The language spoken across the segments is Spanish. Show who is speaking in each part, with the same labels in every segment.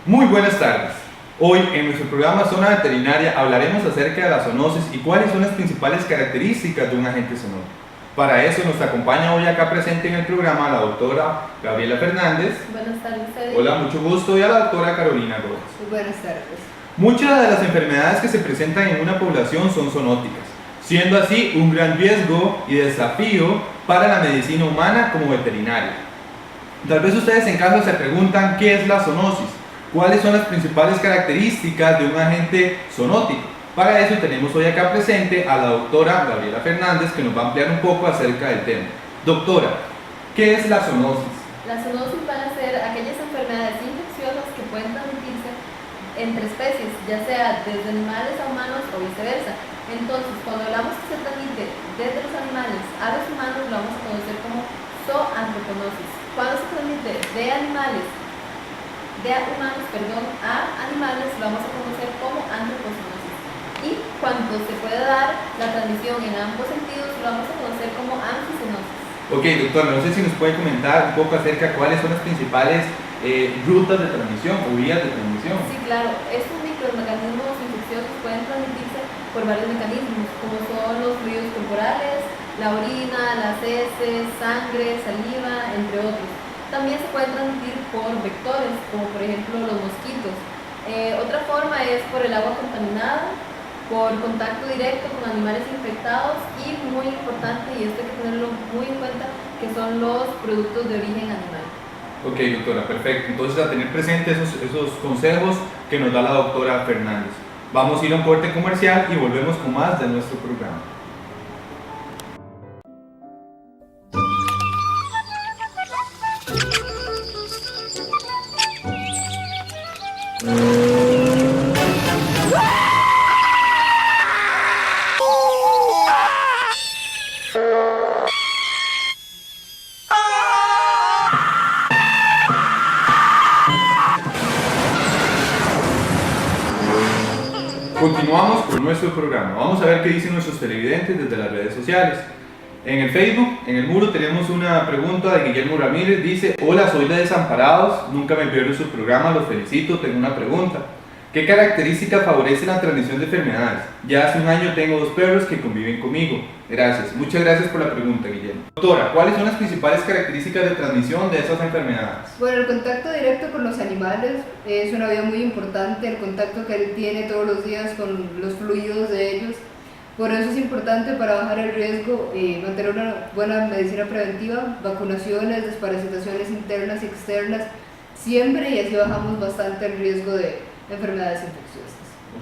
Speaker 1: Muy buenas tardes. Hoy en nuestro programa Zona Veterinaria hablaremos acerca de la zoonosis y cuáles son las principales características de un agente zoonótico. Para eso nos acompaña hoy acá presente en el programa la doctora Gabriela Fernández.
Speaker 2: Buenas tardes, Eddie.
Speaker 1: Hola, mucho gusto, y a la doctora Carolina Rojas.
Speaker 2: Muy buenas tardes.
Speaker 1: Muchas de las enfermedades que se presentan en una población son zoonóticas, siendo así un gran riesgo y desafío para la medicina humana como veterinaria. Tal vez ustedes en casa se preguntan qué es la zoonosis, cuáles son las principales características de un agente zoonótico. Para eso tenemos hoy acá presente a la doctora Gabriela Fernández, que nos va a ampliar un poco acerca del tema. Doctora, ¿qué es la zoonosis?
Speaker 2: Las zoonosis van a ser aquellas enfermedades infecciosas que pueden transmitirse entre especies, ya sea desde animales a humanos o viceversa. Entonces, cuando hablamos que se transmite desde los animales a los humanos, lo vamos a conocer como zoontosis. Cuando se transmite de humanos, a animales, lo vamos a conocer como antropozoonosis. Y cuando se puede dar la transmisión en ambos sentidos, lo vamos a conocer como anfizoonosis.
Speaker 1: Ok, doctor, no sé si nos puede comentar un poco acerca de cuáles son las principales rutas de transmisión o vías de transmisión.
Speaker 2: Sí, claro. Estos microorganismos infecciosos pueden transmitirse por varios mecanismos, como son los fluidos corporales, la orina, las heces, sangre, saliva, entre otros. También se pueden transmitir por vectores, como por ejemplo los mosquitos. Otra forma es por el agua contaminada, por contacto directo con animales infectados y, muy importante, y esto hay que tenerlo muy en cuenta, que son los productos de origen animal.
Speaker 1: Ok, doctora, perfecto. Entonces, a tener presente esos consejos que nos da la doctora Fernández. Vamos a ir a un corte comercial y volvemos con más de nuestro programa. Continuamos con nuestro programa. Vamos a ver qué dicen nuestros televidentes desde las redes sociales. En el Facebook, en el muro, tenemos una pregunta de Guillermo Ramírez. Dice: hola, soy de Desamparados, nunca me pierdo su programa, los felicito. Tengo una pregunta. ¿Qué características favorecen la transmisión de enfermedades? Ya hace un año tengo 2 perros que conviven conmigo. Gracias. Muchas gracias por la pregunta, Guillermo. Doctora, ¿cuáles son las principales características de transmisión de esas enfermedades?
Speaker 3: Bueno, el contacto directo con los animales es una vía muy importante, el contacto que él tiene todos los días con los fluidos de ellos. Por eso es importante, para bajar el riesgo, mantener una buena medicina preventiva, vacunaciones, desparasitaciones internas y externas, siempre, y así bajamos bastante el riesgo de enfermedades infecciosas.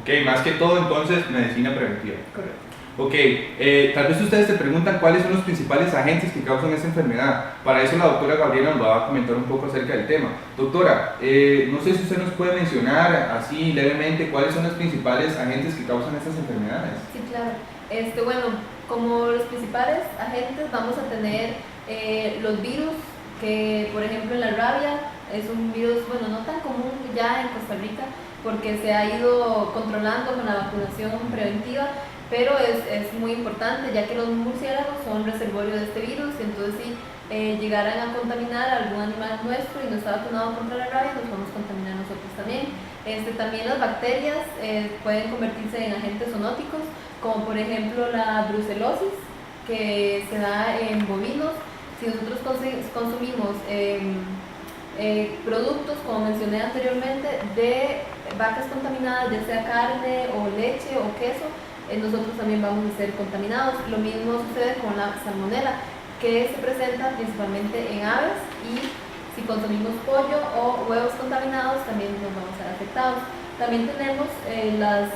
Speaker 1: Ok, más que todo entonces medicina preventiva.
Speaker 3: Correcto.
Speaker 1: Ok, tal vez ustedes se preguntan cuáles son los principales agentes que causan esa enfermedad. Para eso la doctora Gabriela nos va a comentar un poco acerca del tema. Doctora, no sé si usted nos puede mencionar así levemente cuáles son los principales agentes que causan estas enfermedades.
Speaker 2: Sí, claro. Bueno, como los principales agentes vamos a tener los virus, que por ejemplo la rabia es un virus, bueno, no tan común ya en Costa Rica, porque se ha ido controlando con la vacunación preventiva, pero es muy importante, ya que los murciélagos son reservorio de este virus. Entonces, si llegaran a contaminar a algún animal nuestro y no está vacunado contra la rabia, nos vamos a contaminar nosotros también. También las bacterias pueden convertirse en agentes zoonóticos, como por ejemplo la brucelosis, que se da en bovinos. Si nosotros consumimos productos, como mencioné anteriormente, de vacas contaminadas, ya sea carne o leche o queso, nosotros también vamos a ser contaminados. Lo mismo sucede con la salmonela, que se presenta principalmente en aves, y si consumimos pollo o huevos contaminados también nos vamos a ser afectados. También tenemos los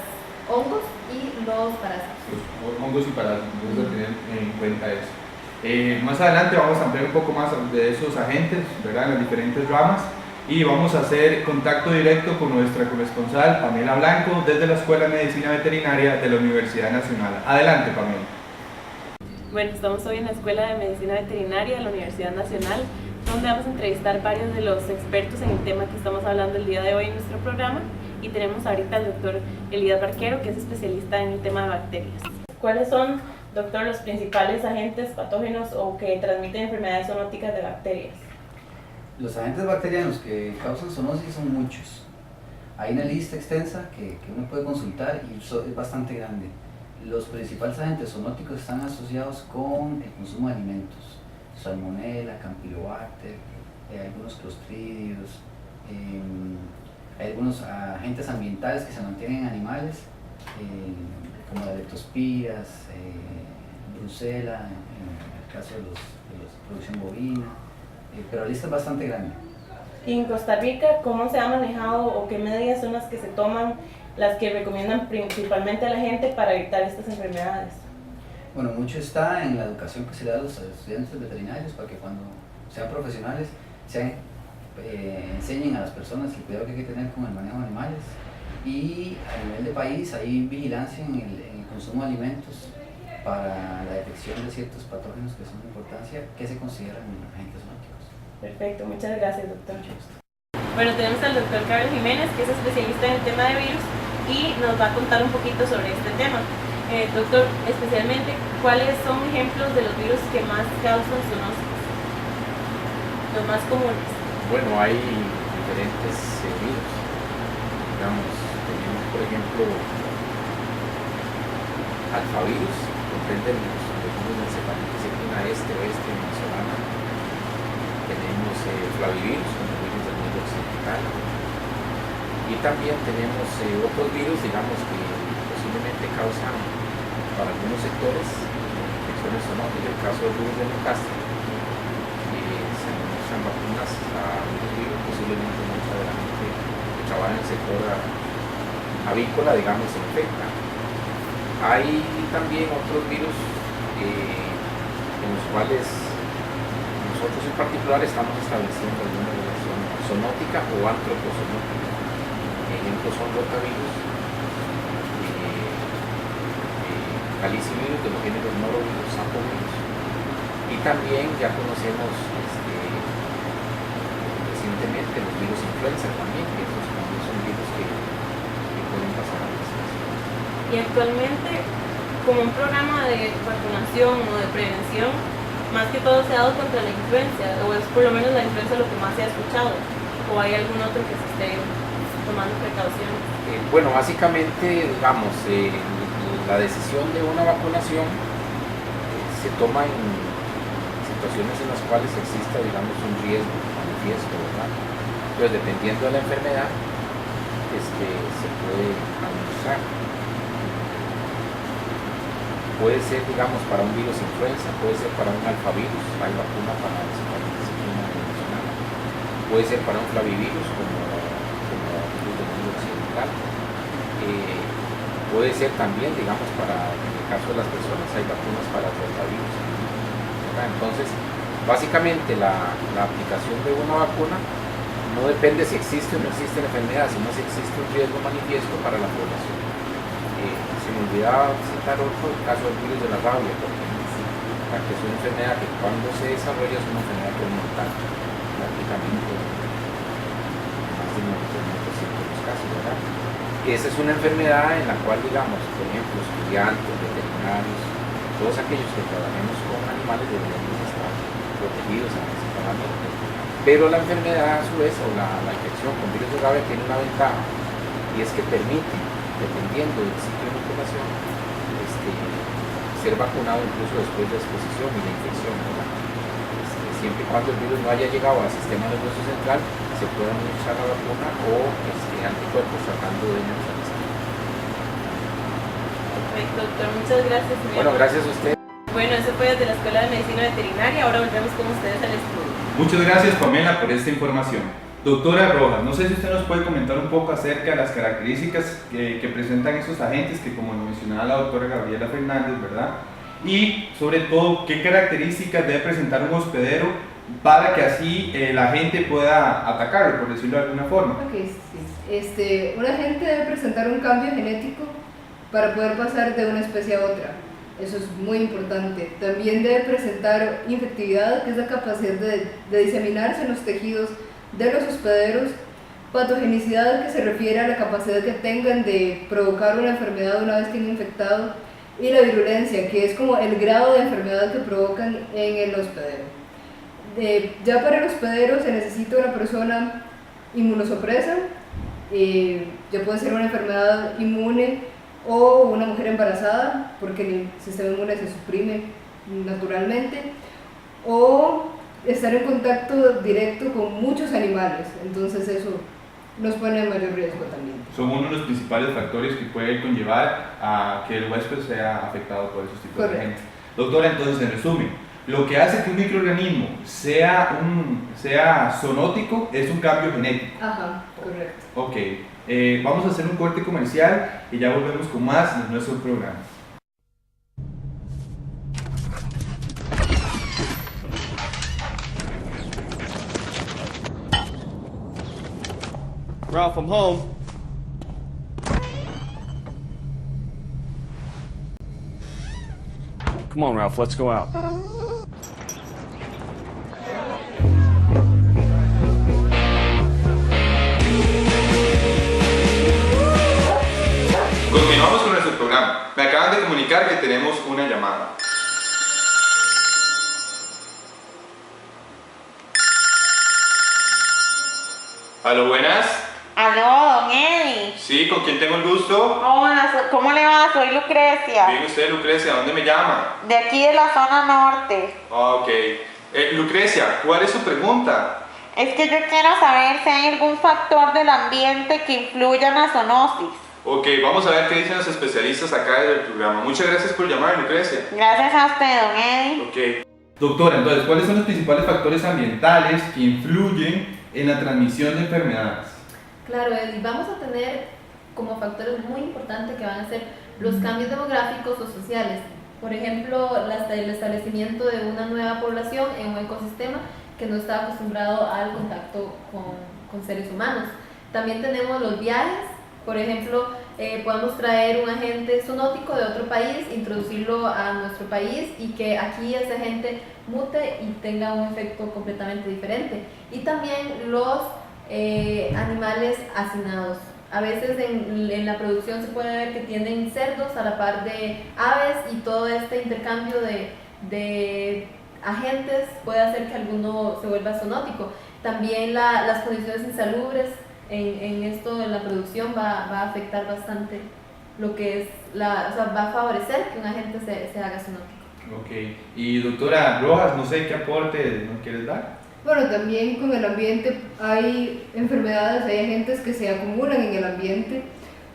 Speaker 2: hongos y los parásitos.
Speaker 1: Los hongos y parásitos, vamos a tener en cuenta eso. Más adelante vamos a ampliar un poco más de esos agentes, ¿verdad?, en las diferentes ramas, y vamos a hacer contacto directo con nuestra corresponsal Pamela Blanco desde la Escuela de Medicina Veterinaria de la Universidad Nacional. Adelante, Pamela.
Speaker 4: Bueno, estamos hoy en la Escuela de Medicina Veterinaria de la Universidad Nacional, donde vamos a entrevistar varios de los expertos en el tema que estamos hablando el día de hoy en nuestro programa, y tenemos ahorita al doctor Elías Barquero, que es especialista en el tema de bacterias. ¿Cuáles son, doctor, los principales agentes patógenos o que transmiten enfermedades zoonóticas de bacterias?
Speaker 5: Los agentes bacterianos que causan zoonosis son muchos. Hay una lista extensa que uno puede consultar y es bastante grande. Los principales agentes zoonóticos están asociados con el consumo de alimentos, salmonella, campylobacter, algunos clostridios, hay algunos agentes ambientales que se mantienen en animales, como las leptospiras, brucela, en el caso de la producción bovina, pero la lista es bastante grande.
Speaker 4: Y en Costa Rica, ¿cómo se ha manejado o qué medidas son las que se toman, las que recomiendan principalmente a la gente para evitar estas enfermedades?
Speaker 5: Bueno, mucho está en la educación que se le da a los estudiantes veterinarios para que cuando sean profesionales enseñen a las personas el cuidado que hay que tener con el manejo de animales. Y a nivel de país hay vigilancia en el consumo de alimentos para la detección de ciertos patógenos que son de importancia que se consideran agentes zoonóticos.
Speaker 4: Perfecto, muchas gracias, doctor. Bueno, tenemos al doctor Carlos Jiménez, que es especialista en el tema de virus y nos va a contar un poquito sobre este tema. Doctor, especialmente, ¿cuáles son ejemplos de los virus que más causan zoonoses? Los más comunes.
Speaker 6: Bueno, hay diferentes virus. Digamos, tenemos por ejemplo alfavirus, comprende los virus de encefalitis equina este, oeste, venezolana. Tenemos flavivirus, como virus del Nilo occidental. Y también tenemos otros virus, digamos, que posiblemente causan para algunos sectores infecciones zoonóticas. El caso del virus de Newcastle, que se usan vacunas a los virus, posiblemente mucha de la gente que trabaja en el sector avícola, digamos, se infecta. Hay también otros virus en los cuales nosotros en particular estamos estableciendo alguna relación zoonótica o antropozoonótica. Ejemplos son rotavirus, calicivirus de los géneros norovirus, sapovirus, y también ya conocemos recientemente los virus influenza también, que esos también son virus que pueden pasar a las personas.
Speaker 4: Y actualmente, como un programa de vacunación o de prevención, más que todo se ha dado contra la influenza, o es por lo menos la influenza lo que más se ha escuchado, o hay algún otro que se esté tomando precauciones.
Speaker 6: Bueno, básicamente, digamos, la decisión de una vacunación se toma en situaciones en las cuales exista, digamos, un riesgo manifiesto, ¿verdad? Entonces, dependiendo de la enfermedad, se puede administrar. Puede ser, digamos, para un virus influenza, puede ser para un alfavirus, hay vacuna para la encefalitis equina venezolana, puede ser para un flavivirus como virus del Nilo occidental, puede ser también, digamos, en el caso de las personas, hay vacunas para el rotavirus, ¿verdad? Entonces, básicamente la aplicación de una vacuna no depende si existe o no existe la enfermedad, sino si existe un riesgo manifiesto para la población. Se me olvidaba citar otro, el caso del virus de la rabia, por ejemplo, que es una enfermedad que cuando se desarrolla es una enfermedad mortal, prácticamente más del 99% de los casos, ¿verdad? Esa es una enfermedad en la cual, digamos, por ejemplo, estudiantes, veterinarios, todos aquellos que trabajemos con animales deberíamos estar protegidos anticipadamente. Pero la enfermedad, a su vez, o la infección con virus de rabia tiene una ventaja, y es que permite, dependiendo del sitio de inoculación, ser vacunado incluso después de exposición y de infección, ¿verdad? Siempre y cuando el virus no haya llegado al sistema nervioso central, se puede administrar la vacuna o anticuerpos tratando de neutralizar.
Speaker 4: Perfecto, doctor, muchas gracias.
Speaker 6: Bueno, gracias a usted.
Speaker 4: Bueno, eso fue desde la Escuela de Medicina Veterinaria. Ahora volvemos con ustedes al estudio.
Speaker 1: Muchas gracias, Pamela, por esta información. Doctora Rojas, no sé si usted nos puede comentar un poco acerca de las características que presentan esos agentes que, como lo mencionaba la doctora Gabriela Fernández, ¿verdad? Y sobre todo, ¿qué características debe presentar un hospedero para que así la gente pueda atacarlo, por decirlo de alguna forma?
Speaker 3: Okay, sí. Un agente debe presentar un cambio genético para poder pasar de una especie a otra. Eso es muy importante. También debe presentar infectividad, que es la capacidad de diseminarse en los tejidos de los hospederos. Patogenicidad, que se refiere a la capacidad que tengan de provocar una enfermedad una vez que han infectado. Y la virulencia, que es como el grado de enfermedad que provocan en el hospedero. Ya para el hospedero se necesita una persona inmunosupresa, ya puede ser una enfermedad inmune o una mujer embarazada, porque el sistema inmune se suprime naturalmente, o estar en contacto directo con muchos animales, entonces eso nos pone en mayor riesgo también.
Speaker 1: Son uno de los principales factores que puede conllevar a que el huésped sea afectado por esos tipos de agentes. Doctora, entonces en resumen, lo que hace que un microorganismo sea zoonótico es un cambio genético.
Speaker 3: Ajá, correcto.
Speaker 1: Ok, vamos a hacer un corte comercial y ya volvemos con más de nuestro programa.
Speaker 7: Ralph, I'm home. Come on, Ralph, let's go out.
Speaker 1: Continuamos con nuestro programa. Me acaban de comunicar que tenemos una llamada. Aló, buenas.
Speaker 8: Aló, don Eddie.
Speaker 1: Sí, ¿con quién tengo el gusto?
Speaker 8: Hola, ¿cómo le va? Soy Lucrecia.
Speaker 1: Bien, usted, Lucrecia, ¿dónde me llama?
Speaker 8: De aquí de la zona norte.
Speaker 1: Ok. Lucrecia, ¿cuál es su pregunta?
Speaker 8: Es que yo quiero saber si hay algún factor del ambiente que influya en la zoonosis.
Speaker 1: Ok, vamos a ver qué dicen los especialistas acá del programa. Muchas gracias por llamar, Lucrecia.
Speaker 8: Gracias a usted, don Eddie.
Speaker 1: Ok. Doctora, entonces, ¿cuáles son los principales factores ambientales que influyen en la transmisión de enfermedades?
Speaker 2: Claro, y vamos a tener como factores muy importantes que van a ser los cambios demográficos o sociales. Por ejemplo, el establecimiento de una nueva población en un ecosistema que no está acostumbrado al contacto con seres humanos. También tenemos los viajes. Por ejemplo, podemos traer un agente zoonótico de otro país, introducirlo a nuestro país y que aquí ese agente mute y tenga un efecto completamente diferente. Y también los animales hacinados. A veces en la producción se puede ver que tienen cerdos a la par de aves y todo este intercambio de agentes puede hacer que alguno se vuelva zoonótico. También las condiciones insalubres en esto de la producción va a afectar bastante lo que es va a favorecer que un agente se haga zoonótico.
Speaker 1: Ok, y doctora Rojas, no sé qué aporte nos quieres dar.
Speaker 3: Bueno, también con el ambiente hay enfermedades, hay agentes que se acumulan en el ambiente.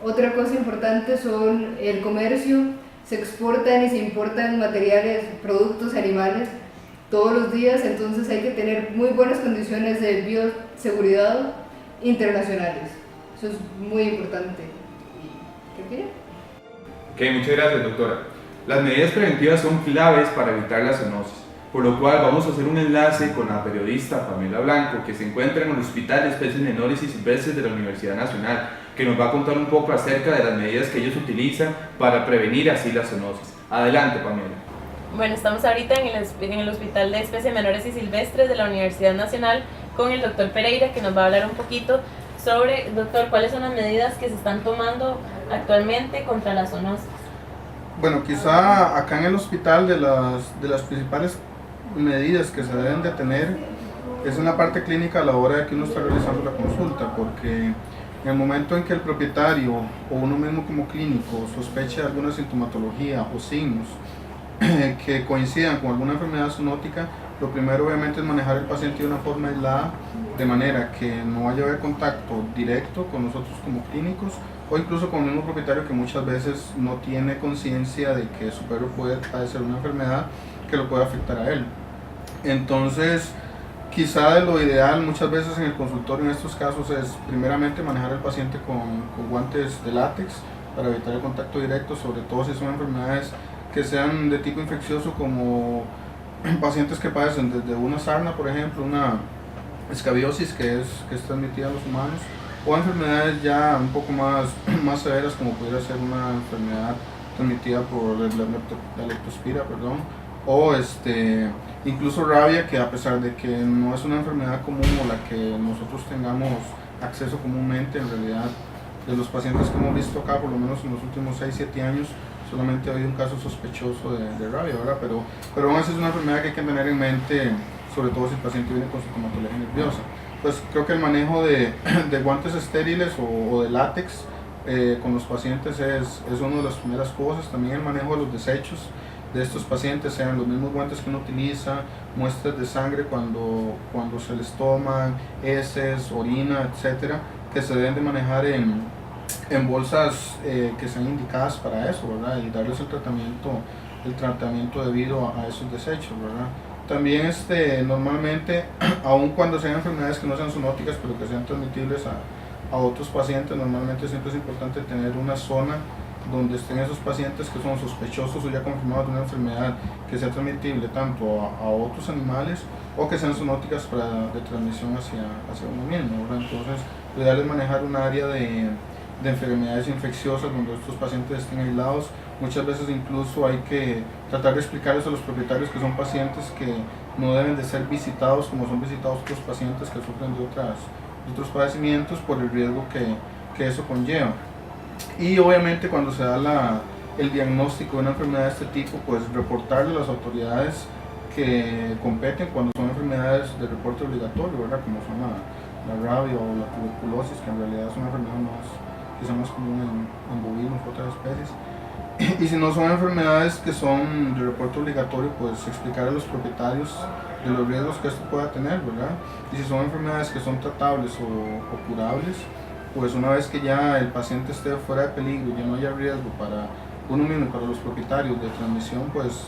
Speaker 3: Otra cosa importante son el comercio, se exportan y se importan materiales, productos animales todos los días, entonces hay que tener muy buenas condiciones de bioseguridad internacionales. Eso es muy importante. ¿Qué quiere?
Speaker 1: Ok, muchas gracias, doctora. Las medidas preventivas son claves para evitar la zoonosis, por lo cual vamos a hacer un enlace con la periodista Pamela Blanco, que se encuentra en el Hospital de Especies Menores y Silvestres de la Universidad Nacional, que nos va a contar un poco acerca de las medidas que ellos utilizan para prevenir así la zoonosis. Adelante, Pamela.
Speaker 4: Bueno, estamos ahorita en el Hospital de Especies Menores y Silvestres de la Universidad Nacional con el doctor Pereira, que nos va a hablar un poquito sobre, doctor, cuáles son las medidas que se están tomando actualmente contra la zoonosis.
Speaker 9: Bueno, quizá acá en el hospital de las principales medidas que se deben de tener es en la parte clínica a la hora de que uno está realizando la consulta, porque en el momento en que el propietario o uno mismo como clínico sospeche de alguna sintomatología o signos que coincidan con alguna enfermedad zoonótica, lo primero obviamente es manejar al paciente de una forma aislada, de manera que no vaya a haber contacto directo con nosotros como clínicos o incluso con el mismo propietario, que muchas veces no tiene conciencia de que su perro puede padecer una enfermedad que lo puede afectar a él. Entonces, quizá de lo ideal muchas veces en el consultorio en estos casos es primeramente manejar al paciente con guantes de látex para evitar el contacto directo, sobre todo si son enfermedades que sean de tipo infeccioso, como pacientes que padecen desde una sarna, por ejemplo, una escabiosis que es transmitida a los humanos, o enfermedades ya un poco más severas, como pudiera ser una enfermedad transmitida por la leptospira, o incluso rabia, que a pesar de que no es una enfermedad común o la que nosotros tengamos acceso comúnmente, en realidad de los pacientes que hemos visto acá, por lo menos en los últimos 6-7 años, solamente ha habido un caso sospechoso de rabia, ¿verdad? Pero aún así es una enfermedad que hay que tener en mente, sobre todo si el paciente viene con sintomatología nerviosa. pues creo que el manejo de guantes estériles o de látex con los pacientes es una de las primeras cosas. También el manejo de los desechos de estos pacientes, sean los mismos guantes que uno utiliza, muestras de sangre cuando se les toman, heces, orina, etcétera, que se deben de manejar en bolsas que sean indicadas para eso, ¿verdad? Y darles el tratamiento debido a esos desechos, ¿verdad? También normalmente, aun cuando sean enfermedades que no sean zoonóticas, pero que sean transmitibles a otros pacientes, normalmente siempre es importante tener una zona donde estén esos pacientes que son sospechosos o ya confirmados de una enfermedad que sea transmitible tanto a otros animales o que sean zoonóticas de transmisión hacia uno mismo, ¿verdad? Entonces, lo ideal es manejar un área de enfermedades infecciosas donde estos pacientes estén aislados. Muchas veces incluso hay que tratar de explicarles a los propietarios que son pacientes que no deben de ser visitados como son visitados otros pacientes que sufren de otros padecimientos por el riesgo que eso conlleva. Y obviamente cuando se da el diagnóstico de una enfermedad de este tipo, pues reportarle a las autoridades que competen cuando son enfermedades de reporte obligatorio, ¿verdad? Como son la rabia o la tuberculosis, que en realidad es una enfermedad quizá más común en bovinos u otras especies. Y si no son enfermedades que son de reporte obligatorio, pues explicar a los propietarios de los riesgos que esto pueda tener, ¿verdad? Y si son enfermedades que son tratables o curables, pues una vez que ya el paciente esté fuera de peligro y ya no haya riesgo para uno mismo y para los propietarios de transmisión, pues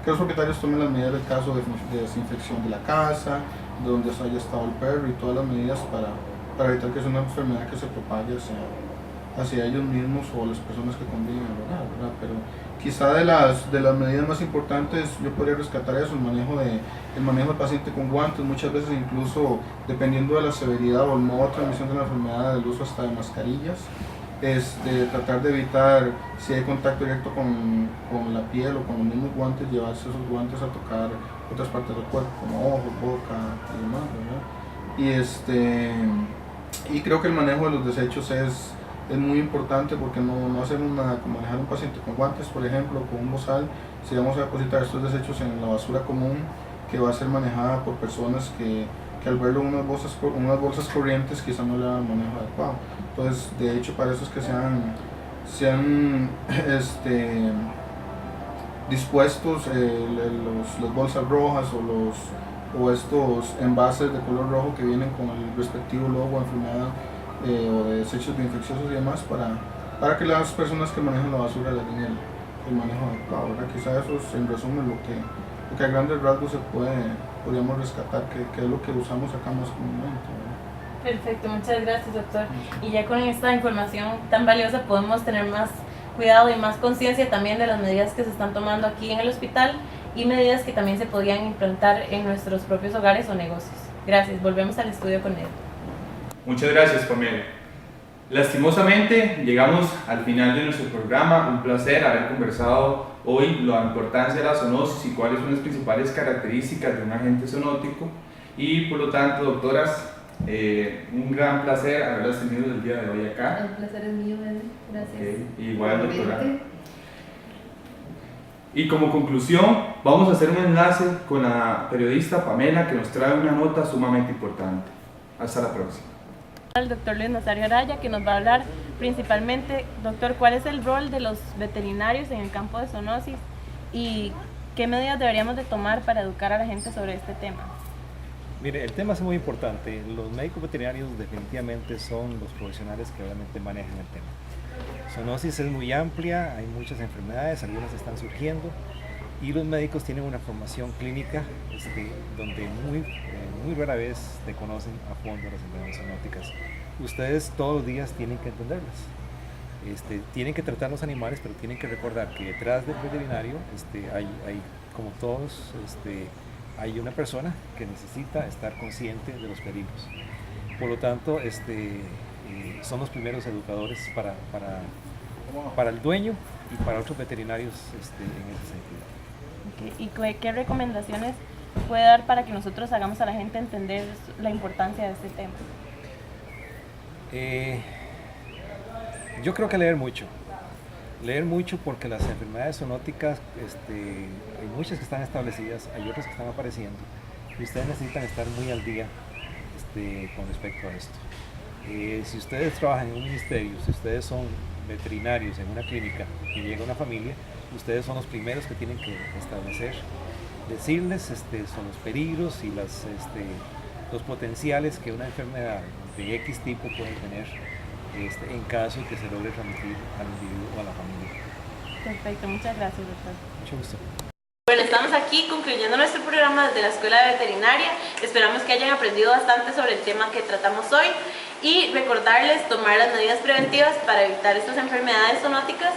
Speaker 9: que los propietarios tomen las medidas del caso de desinfección de la casa, de donde haya estado el perro y todas las medidas para evitar que sea una enfermedad que se propague hacia ellos mismos o las personas que conviven, ¿verdad? Pero quizá de las medidas más importantes yo podría rescatar eso, el manejo del paciente con guantes, muchas veces incluso dependiendo de la severidad o el modo de transmisión de la enfermedad, el uso hasta de mascarillas, tratar de evitar, si hay contacto directo con la piel o con los mismos guantes, llevarse esos guantes a tocar otras partes del cuerpo, como ojos, boca y demás, ¿verdad? Y creo que el manejo de los desechos es muy importante porque no hacemos nada como manejar un paciente con guantes, por ejemplo, con un bozal. Si vamos a depositar estos desechos en la basura común, que va a ser manejada por personas que al verlo en unas bolsas corrientes quizá no le dan el manejo adecuado. Entonces, de hecho, para eso es que se han dispuestos las bolsas rojas o estos envases de color rojo que vienen con el respectivo logo de enfermedad o de desechos infecciosos y demás para que las personas que manejan la basura le den el manejo adecuado, ¿verdad? Quizá eso es en resumen lo que a grandes rasgos podríamos rescatar, que es lo que usamos acá más comúnmente, ¿verdad?
Speaker 4: Perfecto, muchas gracias, doctor. Y ya con esta información tan valiosa podemos tener más cuidado y más conciencia también de las medidas que se están tomando aquí en el hospital y medidas que también se podrían implantar en nuestros propios hogares o negocios. Gracias, volvemos al estudio con él.
Speaker 1: Muchas gracias, Pamela. Lastimosamente llegamos al final de nuestro programa. Un placer haber conversado hoy la importancia de la zoonosis y cuáles son las principales características de un agente zoonótico. Y por lo tanto, doctoras, un gran placer haberlas tenido el día de hoy acá.
Speaker 2: El placer es mío, gracias.
Speaker 1: Okay. Igual, doctora. Y como conclusión, vamos a hacer un enlace con la periodista Pamela, que nos trae una nota sumamente importante. Hasta la próxima.
Speaker 4: El doctor Luis Nazario Araya, que nos va a hablar principalmente, doctor, ¿cuál es el rol de los veterinarios en el campo de zoonosis y qué medidas deberíamos de tomar para educar a la gente sobre este tema?
Speaker 10: Mire, el tema es muy importante. Los médicos veterinarios definitivamente son los profesionales que realmente manejan el tema. Zoonosis es muy amplia, hay muchas enfermedades, algunas están surgiendo y los médicos tienen una formación clínica donde muy rara vez te conocen a fondo las enfermedades zoonóticas. Ustedes todos los días tienen que entenderlas. Tienen que tratar los animales, pero tienen que recordar que detrás del veterinario hay como todos, hay una persona que necesita estar consciente de los peligros. Por lo tanto, son los primeros educadores para el dueño y para otros veterinarios en ese sentido.
Speaker 4: Okay. ¿Y qué recomendaciones puede dar para que nosotros hagamos a la gente entender la importancia de este tema?
Speaker 10: Yo creo que leer mucho porque las enfermedades zoonóticas, hay muchas que están establecidas, hay otras que están apareciendo y ustedes necesitan estar muy al día con respecto a esto. Si ustedes trabajan en un ministerio, si ustedes son veterinarios en una clínica y llega una familia, ustedes son los primeros que tienen que establecer, decirles son los peligros y los potenciales que una enfermedad de X tipo puede tener en caso de que se logre transmitir al individuo o a la familia.
Speaker 4: Perfecto, muchas gracias, doctor.
Speaker 10: Mucho gusto.
Speaker 4: Bueno, estamos aquí concluyendo nuestro programa desde la Escuela de Veterinaria. Esperamos que hayan aprendido bastante sobre el tema que tratamos hoy y recordarles tomar las medidas preventivas para evitar estas enfermedades zoonóticas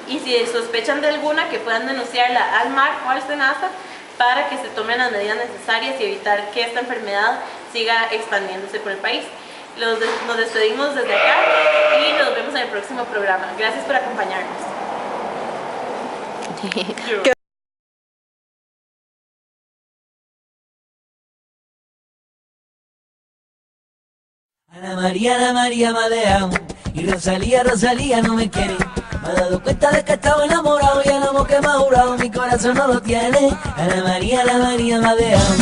Speaker 4: y si sospechan de alguna que puedan denunciarla al MAR o al SENASA para que se tomen las medidas necesarias y evitar que esta enfermedad siga expandiéndose por el país. Nos despedimos desde acá y nos vemos en el próximo programa. Gracias por acompañarnos.
Speaker 11: Ana María me ha dejado y Rosalía no me quiere. Me he dado cuenta de que estaba enamorado y el amor que me ha jurado mi corazón no lo tiene. Ana María me ha dejado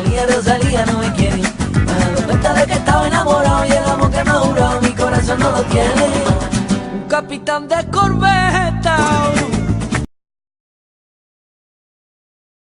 Speaker 11: y Rosalía no me quiere. Me he dado cuenta de que estaba enamorado y el amor que me ha jurado mi corazón no lo tiene. Un capitán de corbeta